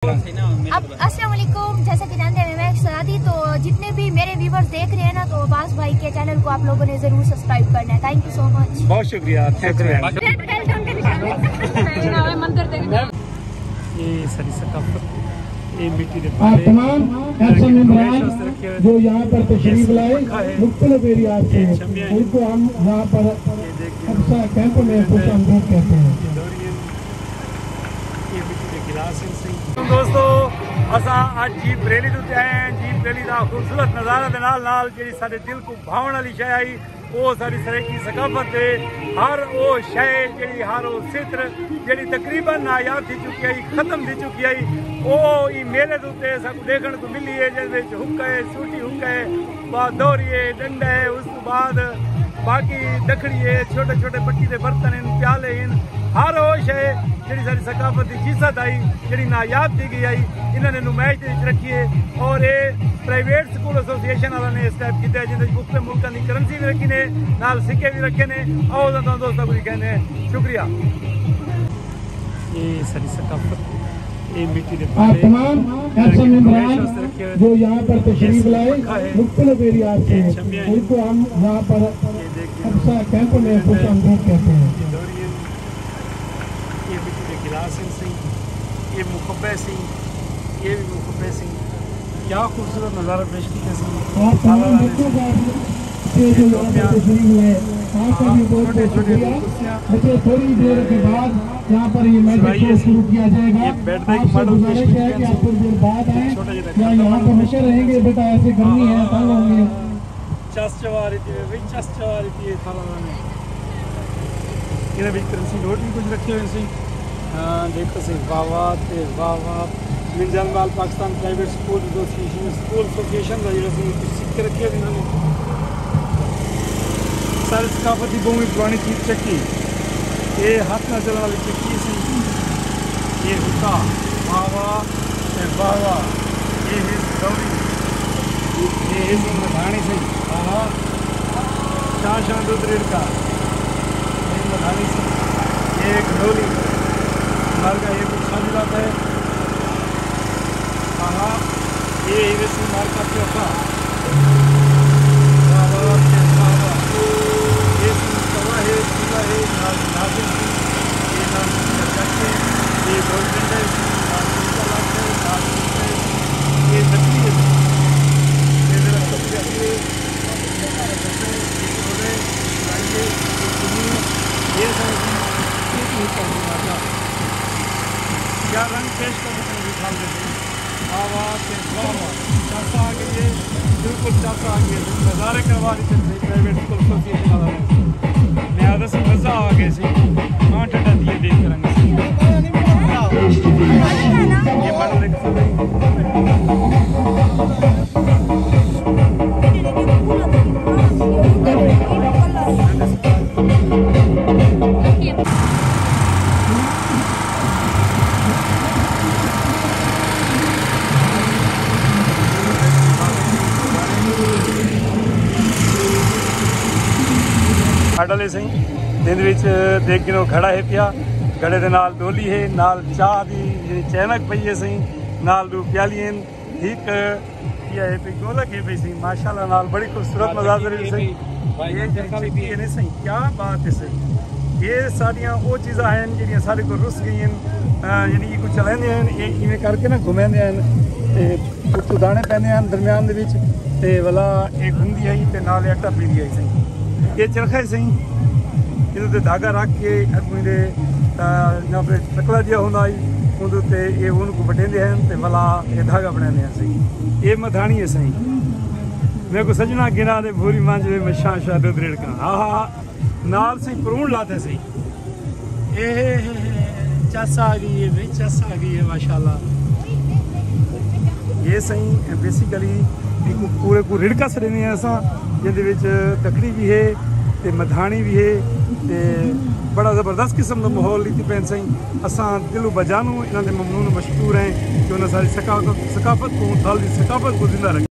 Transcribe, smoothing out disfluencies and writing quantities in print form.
अब अस्सलाम वालेकुम। जैसा कि जानते हैं मैं सलादी, तो जितने भी मेरे व्यूवर्स देख रहे हैं ना, तो अब्बास भाई के चैनल को आप लोगों ने जरूर सब्सक्राइब करना है। Thank you so much. बहुत शुक्रिया। ये सारी सकाफत, ये मिट्टी के आप तमाम एक्शन मेंबरान जो यहाँ पर तशरीफ लाए मुख्तलिफ एरिया से, उनको हम यहाँ पर कैंप में खुश आमदीद कहते हैं। दोस्तों असा आज जीप रैली उत्ते आए हैं। जीप रैली का खूबसूरत नज़ारा के नाल जी साढ़े दिल को भावण वाली शय आई, वो सारी सरेकी सकाफत है। हर वो शय जी, हर वो चित्र जी तकरीबन नायाब थी चुकी आई, खत्म थी चुकी आई, वो मेले के उत्ते सबको देखने को मिली है। जिस हुक है, सूटी हुक है, बाद दौरी है, डंडा है, उस बाद बाकी दखड़ी है, छोटे छोटे पट्टी के बर्तन हैं, प्याले हैं। हर वो शय जी सारी सकाफत की जीसत आई, जी नायाब थी गई आई, इन्होंने नुमाइश रखी है। और ये प्राइवेट स्कूल एसोसीएशन वालों ने स्टैप किया जिन्हें मुख्तलिफ मुल्कों की करंसी भी रखी ने, नाल सिक्के भी रखे ने। आओ दोस्तों को कहने शुक्रिया। ये सारी सकाफत, ये मिट्टी के आप तमाम एक्शन मेंबरान जो यहाँ पर तशरीफ लाए मुख्तलिफ एरिया से, उनको हम यहाँ पर कैंप में खुश आमदीद कहते हैं। ये मिट्टी के गिलास सिंह, ये मुखब्बे सिंह, ये भी मुखब्बे सिंह, क्या खूबसूरत नज़ारा पेश किया सिंह। छोटे छोटे बच्चे थोड़ी देर के बाद यहाँ पर ये मैच शुरू किया जाएगा। आपसे गुजारिश है कि आप थोड़ी देर बाद आए या यहाँ पर हमेशा रहेंगे। बेटा ऐसे गर्मी है, तंग होंगे। चस चवारी थी, चस चवारी थी थाला में इन्हें भी करंसी नोट भी कुछ रखे हुए सी। देखो सी वाह मिर्जानवाल पाकिस्तान प्राइवेट स्कूल एसोसिएशन का जो कुछ सिक्के रखे हुए इन्होंने। सारी सकाफती भूमि पुरानी चीज चक्की, ये हाथ न चलने वाली चक्की सी, ये हुक्का वाह, ये है दौड़ी, ये है मधानी सी। शाह दूध रेड का मधानी सी, ये एक ढोली मार का, ये कुछ शादी लाता है। ये हीरे मार का चौथा, ये कवा है, चूल्हा है, नाजिम सिंह, ये नाम करके, ये गोल्डन है, ये नकली है, ये मेरा सबसे क्या रंग पेश करने दिखा देते हैं। चाचा आ गई है, बिल्कुल चाचा आ गई है, नज़ारे करवा रही थी प्राइवेट स्कूल एसोसिएशन वाला मैं आधा से मज़ा आ गए सी। हाँ ठंडा दिए देख रंग ये मॉडल है सही। दिन देख गिनो खड़ा है पिया, गड़े दे नाल डोली है, नाल चाह दी चैनक पई है सही, नाल दो प्याली हैं, ठीक किया है पे गोलक है पे सही। माशाल्लाह नाल बड़ी खूबसूरत नज़ारे सही। ये चक्की है नहीं सही, क्या बात है सही। ये सारियां वो चीज़ां हैं जिहड़ियां सारे को रुस गई हैं, यानी कुछ चलेंदे हैं ये इवें करके ना घुमेंदे हैं ते उत्तों दाने पैंदे हैं दरम्यान दे विच ते वाला एक हुंदी है ते नाल आटा पींदी है सही। ये चरखा सही, इधर धागा रख के अगुंदे चकला जिहा होंदा उनते ये उनको बटेंदे हैं ते वाला ये धागा बनाते हैं सही। ये मधानी है सही। मेरे को सजना गिना दे भूरी मांझ में मशा दूध रेड़का, हाँ नाल सही परूण लाते सही। ये चस आ गई है भाई, चस आ गई है माशाल्लाह। ये सही बेसिकली पूरे को रिड़का सड़ने असा जिंदे तकड़ी भी है ते मधानी भी है ते बड़ा ज़बरदस्त किस्म का माहौल लीती पैन सही। असा दिलो बजानू इन्होंने ममनून मशहूर हैं कि उन्हें सारी सकाफत को थाल की सकाफत को जिंदा रखें।